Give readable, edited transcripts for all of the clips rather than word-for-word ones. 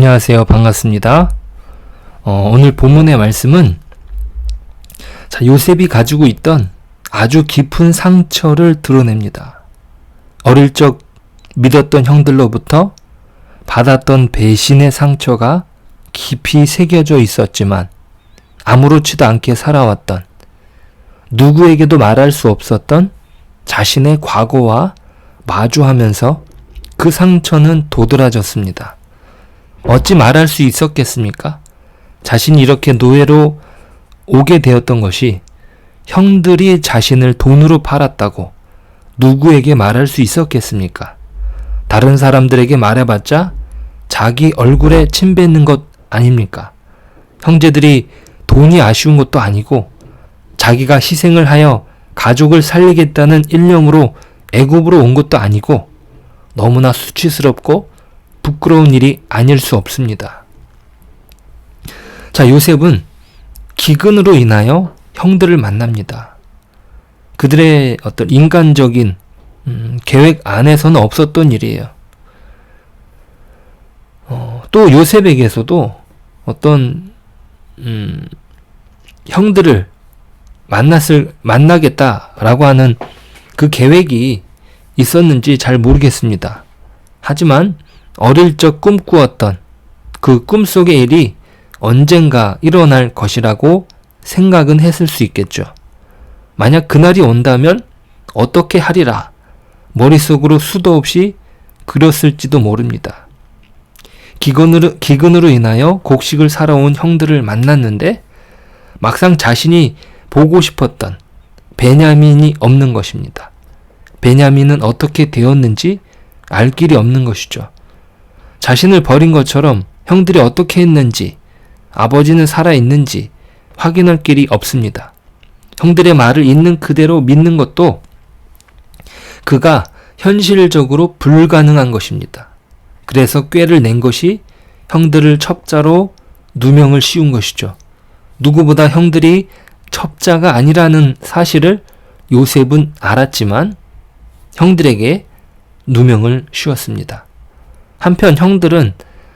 안녕하세요. 반갑습니다. 오늘 본문의 말씀은 요셉이 가지고 있던 아주 깊은 상처를 드러냅니다. 어릴 적 믿었던 형들로부터 받았던 배신의 상처가 깊이 새겨져 있었지만 아무렇지도 않게 살아왔던, 누구에게도 말할 수 없었던 자신의 과거와 마주하면서 그 상처는 도드라졌습니다. 어찌 말할 수 있었겠습니까? 자신이 이렇게 노예로 오게 되었던 것이 형들이 자신을 돈으로 팔았다고 누구에게 말할 수 있었겠습니까? 다른 사람들에게 말해봤자 자기 얼굴에 침 뱉는 것 아닙니까? 형제들이 돈이 아쉬운 것도 아니고 자기가 희생을 하여 가족을 살리겠다는 일념으로 애굽으로 온 것도 아니고 너무나 수치스럽고 부끄러운 일이 아닐 수 없습니다. 요셉은 기근으로 인하여 형들을 만납니다. 그들의 어떤 인간적인 계획 안에서는 없었던 일이에요. 또 요셉에게서도 어떤 형들을 만나겠다라고 하는 그 계획이 있었는지 잘 모르겠습니다. 하지만 어릴 적 꿈꾸었던 그 꿈속의 일이 언젠가 일어날 것이라고 생각은 했을 수 있겠죠. 만약 그날이 온다면 어떻게 하리라 머릿속으로 수도 없이 그렸을지도 모릅니다. 기근으로 인하여 곡식을 사러 온 형들을 만났는데 막상 자신이 보고 싶었던 베냐민이 없는 것입니다. 베냐민은 어떻게 되었는지 알 길이 없는 것이죠. 자신을 버린 것처럼 형들이 어떻게 했는지, 아버지는 살아있는지 확인할 길이 없습니다. 형들의 말을 있는 그대로 믿는 것도 그가 현실적으로 불가능한 것입니다. 그래서 꾀를 낸 것이 형들을 첩자로 누명을 씌운 것이죠. 누구보다 형들이 첩자가 아니라는 사실을 요셉은 알았지만 형들에게 누명을 씌웠습니다. 한편 형들은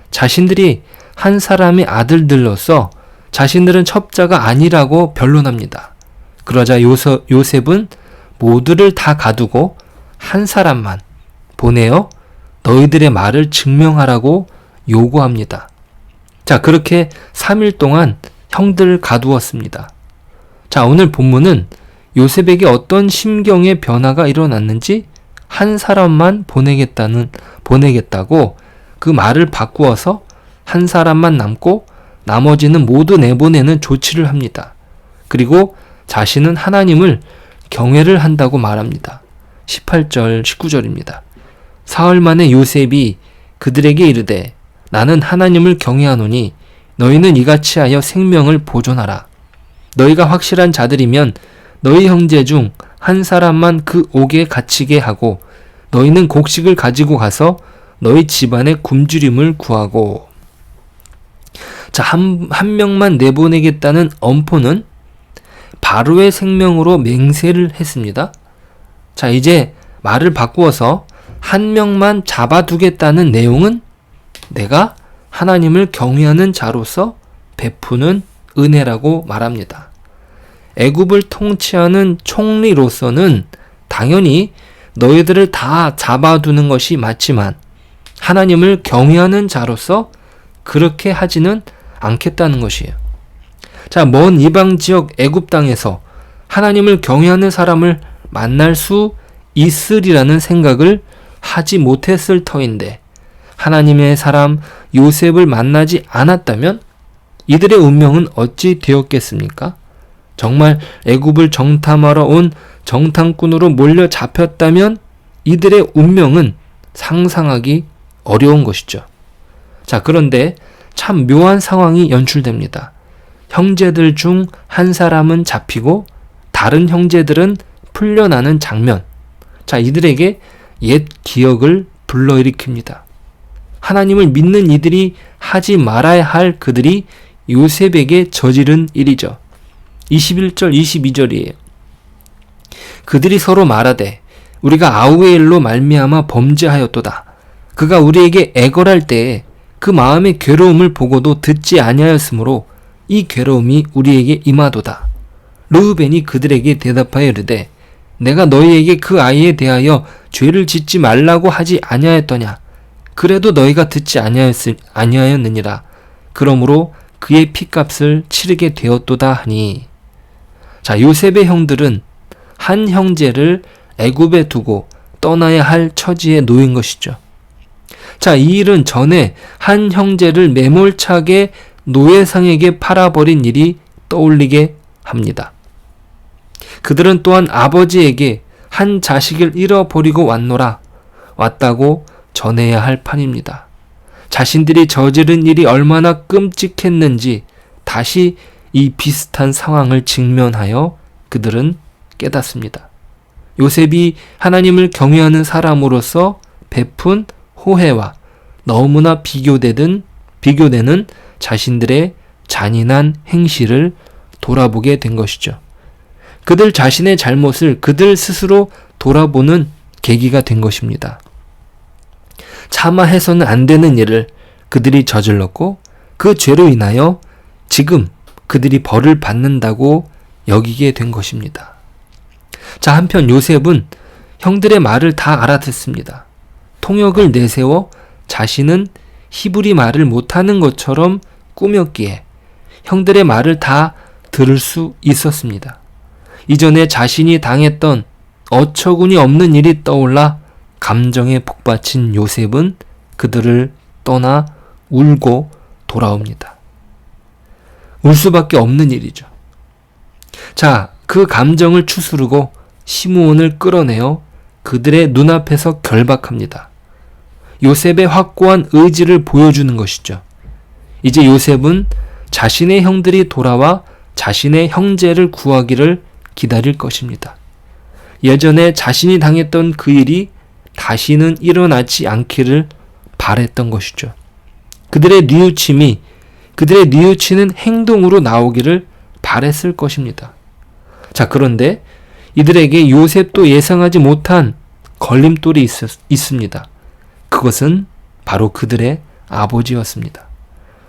자신들이 한 사람의 아들들로서 자신들은 첩자가 아니라고 변론합니다. 그러자 요셉은 모두를 다 가두고 한 사람만 보내어 너희들의 말을 증명하라고 요구합니다. 그렇게 3일 동안 형들을 가두었습니다. 오늘 본문은 요셉에게 어떤 심경의 변화가 일어났는지 한 사람만 보내겠다고 그 말을 바꾸어서 한 사람만 남고 나머지는 모두 내보내는 조치를 합니다. 그리고 자신은 하나님을 경외를 한다고 말합니다. 18절, 19절입니다. 사흘 만에 요셉이 그들에게 이르되 나는 하나님을 경외하노니 너희는 이같이 하여 생명을 보존하라. 너희가 확실한 자들이면 너희 형제 중 한 사람만 그 옥에 갇히게 하고 너희는 곡식을 가지고 가서 너희 집안의 굶주림을 구하고. 한 명만 내보내겠다는 엄포는 바로의 생명으로 맹세를 했습니다. 이제 말을 바꾸어서 한 명만 잡아두겠다는 내용은 내가 하나님을 경외하는 자로서 베푸는 은혜라고 말합니다. 애굽을 통치하는 총리로서는 당연히 너희들을 다 잡아두는 것이 맞지만 하나님을 경외하는 자로서 그렇게 하지는 않겠다는 것이에요. 먼 이방 지역 애굽 땅에서 하나님을 경외하는 사람을 만날 수 있으리라는 생각을 하지 못했을 터인데 하나님의 사람 요셉을 만나지 않았다면 이들의 운명은 어찌 되었겠습니까? 정말 애굽을 정탐하러 온 정탐꾼으로 몰려 잡혔다면 이들의 운명은 상상하기 어려운 것이죠. 그런데 참 묘한 상황이 연출됩니다. 형제들 중 한 사람은 잡히고 다른 형제들은 풀려나는 장면. 이들에게 옛 기억을 불러일으킵니다. 하나님을 믿는 이들이 하지 말아야 할 그들이 요셉에게 저지른 일이죠. 21절, 22절이에요. 그들이 서로 말하되 우리가 아우의 일로 말미암아 범죄하였도다. 그가 우리에게 애걸할 때에 그 마음의 괴로움을 보고도 듣지 아니하였으므로 이 괴로움이 우리에게 임하도다. 르우벤이 그들에게 대답하여 이르되 내가 너희에게 그 아이에 대하여 죄를 짓지 말라고 하지 아니하였더냐. 그래도 너희가 듣지 아니하였느니라. 그러므로 그의 핏값을 치르게 되었도다 하니. 자, 요셉의 형들은 한 형제를 애굽에 두고 떠나야 할 처지에 놓인 것이죠. 자, 이 일은 전에 한 형제를 매몰차게 노예상에게 팔아버린 일이 떠올리게 합니다. 그들은 또한 아버지에게 한 자식을 잃어버리고 왔다고 전해야 할 판입니다. 자신들이 저지른 일이 얼마나 끔찍했는지 다시 이 비슷한 상황을 직면하여 그들은 깨닫습니다. 요셉이 하나님을 경외하는 사람으로서 베푼 호혜와 너무나 비교되는 자신들의 잔인한 행실을 돌아보게 된 것이죠. 그들 자신의 잘못을 그들 스스로 돌아보는 계기가 된 것입니다. 차마 해서는 안 되는 일을 그들이 저질렀고 그 죄로 인하여 지금 그들이 벌을 받는다고 여기게 된 것입니다. 자, 한편 요셉은 형들의 말을 다 알아듣습니다. 통역을 내세워 자신은 히브리 말을 못하는 것처럼 꾸몄기에 형들의 말을 다 들을 수 있었습니다. 이전에 자신이 당했던 어처구니 없는 일이 떠올라 감정에 복받친 요셉은 그들을 떠나 울고 돌아옵니다. 울 수밖에 없는 일이죠. 자, 그 감정을 추스르고 시므온을 끌어내어 그들의 눈앞에서 결박합니다. 요셉의 확고한 의지를 보여주는 것이죠. 이제 요셉은 자신의 형들이 돌아와 자신의 형제를 구하기를 기다릴 것입니다. 예전에 자신이 당했던 그 일이 다시는 일어나지 않기를 바랬던 것이죠. 그들의 뉘우치는 행동으로 나오기를 바랬을 것입니다. 자, 그런데 이들에게 요셉도 예상하지 못한 걸림돌이 있습니다. 그것은 바로 그들의 아버지였습니다.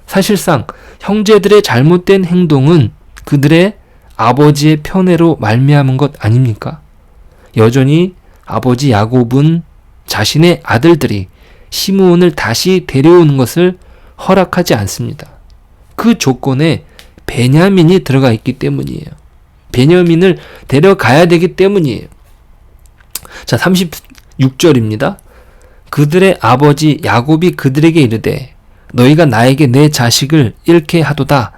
사실상 형제들의 잘못된 행동은 그들의 아버지의 편애로 말미암은 것 아닙니까? 여전히 아버지 야곱은 자신의 아들들이 시므온을 다시 데려오는 것을 허락하지 않습니다. 그 조건에 베냐민이 들어가 있기 때문이에요. 베냐민을 데려가야 되기 때문이에요. 자, 36절입니다. 그들의 아버지 야곱이 그들에게 이르되 너희가 나에게 내 자식을 잃게 하도다.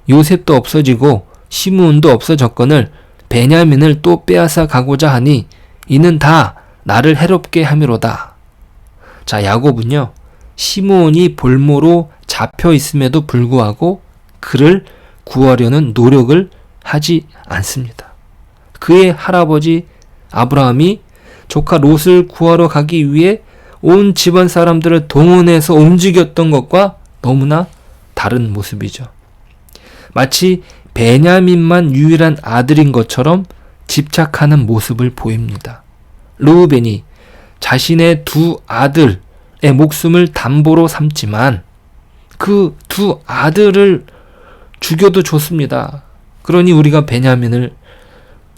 요셉도 없어지고 시므온도 없어졌거늘 베냐민을 또 빼앗아 가고자 하니 이는 다 나를 해롭게 함이로다. 자, 야곱은요, 시므온이 볼모로 잡혀 있음에도 불구하고 그를 구하려는 노력을 하지 않습니다. 그의 할아버지 아브라함이 조카 롯을 구하러 가기 위해 온 집안 사람들을 동원해서 움직였던 것과 너무나 다른 모습이죠. 마치 베냐민만 유일한 아들인 것처럼 집착하는 모습을 보입니다. 르우벤이 자신의 두 아들의 목숨을 담보로 삼지만 그 두 아들을 죽여도 좋습니다. 그러니 우리가 베냐민을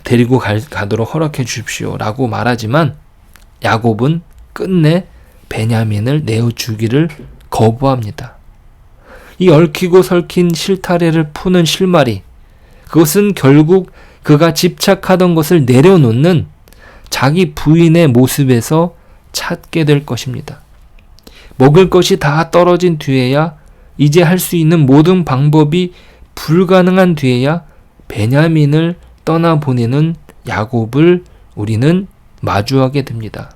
데리고 가도록 허락해 주십시오 라고 말하지만 야곱은 끝내 베냐민을 내어주기를 거부합니다. 이 얽히고 설킨 실타래를 푸는 실마리, 그것은 결국 그가 집착하던 것을 내려놓는 자기 부인의 모습에서 찾게 될 것입니다. 먹을 것이 다 떨어진 뒤에야, 이제 할 수 있는 모든 방법이 불가능한 뒤에야 베냐민을 떠나보내는 야곱을 우리는 마주하게 됩니다.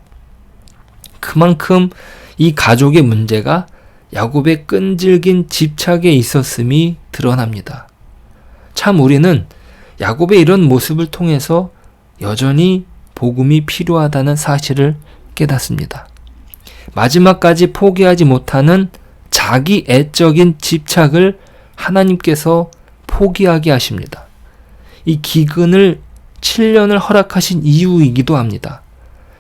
그만큼 이 가족의 문제가 야곱의 끈질긴 집착에 있었음이 드러납니다. 참 우리는 야곱의 이런 모습을 통해서 여전히 복음이 필요하다는 사실을 깨닫습니다. 마지막까지 포기하지 못하는 자기 애적인 집착을 하나님께서 포기하게 하십니다. 이 기근을 7년을 허락하신 이유이기도 합니다.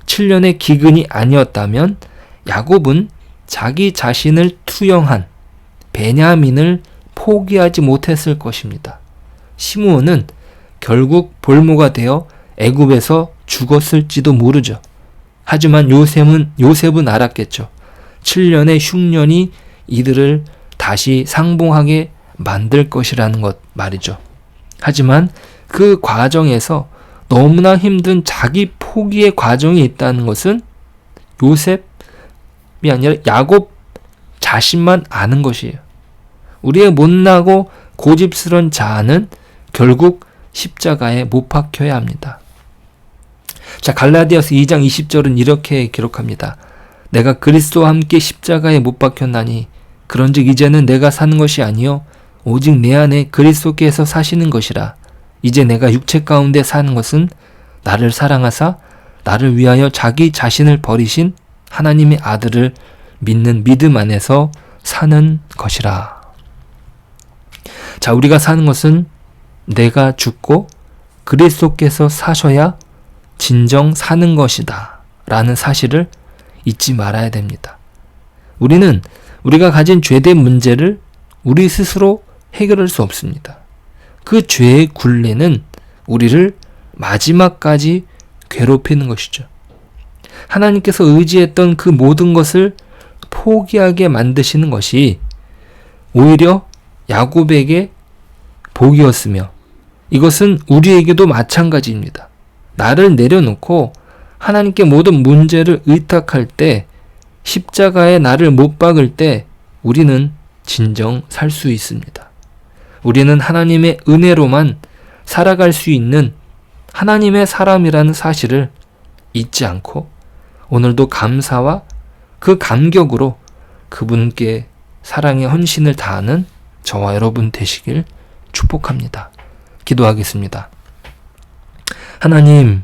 7년의 기근이 아니었다면 야곱은 자기 자신을 투영한 베냐민을 포기하지 못했을 것입니다. 시므온은 결국 볼모가 되어 애굽에서 죽었을지도 모르죠. 하지만 요셉은 알았겠죠. 7년의 흉년이 이들을 다시 상봉하게 만들 것이라는 것 말이죠. 하지만 그 과정에서 너무나 힘든 자기 포기의 과정이 있다는 것은 요셉이 아니라 야곱 자신만 아는 것이에요. 우리의 못나고 고집스런 자아는 결국 십자가에 못 박혀야 합니다. 자, 갈라디아서 2장 20절은 이렇게 기록합니다. 내가 그리스도와 함께 십자가에 못 박혔나니 그런즉 이제는 내가 사는 것이 아니요 오직 내 안에 그리스도께서 사시는 것이라. 이제 내가 육체 가운데 사는 것은 나를 사랑하사 나를 위하여 자기 자신을 버리신 하나님의 아들을 믿는 믿음 안에서 사는 것이라. 자, 우리가 사는 것은 내가 죽고 그리스도께서 사셔야 진정 사는 것이다 라는 사실을 잊지 말아야 됩니다. 우리는 우리가 가진 죄된 문제를 우리 스스로 해결할 수 없습니다. 그 죄의 굴레는 우리를 마지막까지 괴롭히는 것이죠. 하나님께서 의지했던 그 모든 것을 포기하게 만드시는 것이 오히려 야곱에게 복이었으며 이것은 우리에게도 마찬가지입니다. 나를 내려놓고 하나님께 모든 문제를 의탁할 때, 십자가에 나를 못 박을 때 우리는 진정 살 수 있습니다. 우리는 하나님의 은혜로만 살아갈 수 있는 하나님의 사람이라는 사실을 잊지 않고 오늘도 감사와 그 감격으로 그분께 사랑의 헌신을 다하는 저와 여러분 되시길 축복합니다. 기도하겠습니다. 하나님,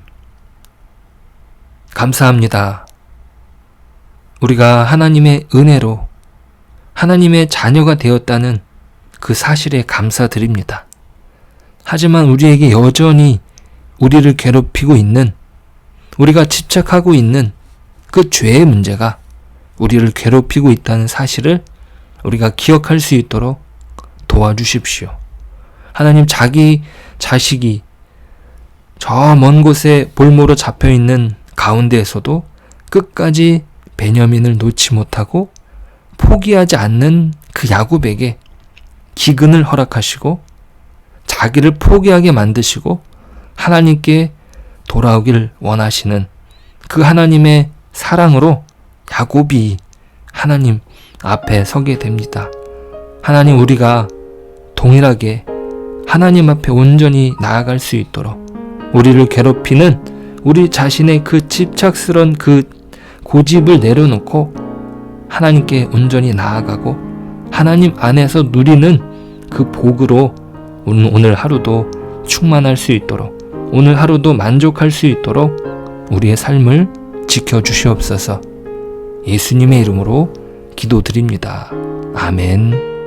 감사합니다. 우리가 하나님의 은혜로 하나님의 자녀가 되었다는 그 사실에 감사드립니다. 하지만 우리에게 여전히 우리를 괴롭히고 있는, 우리가 집착하고 있는 그 죄의 문제가 우리를 괴롭히고 있다는 사실을 우리가 기억할 수 있도록 도와주십시오. 하나님, 자기 자식이 저 먼 곳에 볼모로 잡혀있는 가운데에서도 끝까지 베냐민을 놓지 못하고 포기하지 않는 그 야곱에게 기근을 허락하시고 자기를 포기하게 만드시고 하나님께 돌아오길 원하시는 그 하나님의 사랑으로 야곱이 하나님 앞에 서게 됩니다. 하나님, 우리가 동일하게 하나님 앞에 온전히 나아갈 수 있도록 우리를 괴롭히는 우리 자신의 그 집착스러운 그 고집을 내려놓고 하나님께 온전히 나아가고 하나님 안에서 누리는 그 복으로 오늘 하루도 충만할 수 있도록, 오늘 하루도 만족할 수 있도록 우리의 삶을 지켜주시옵소서. 예수님의 이름으로 기도드립니다. 아멘.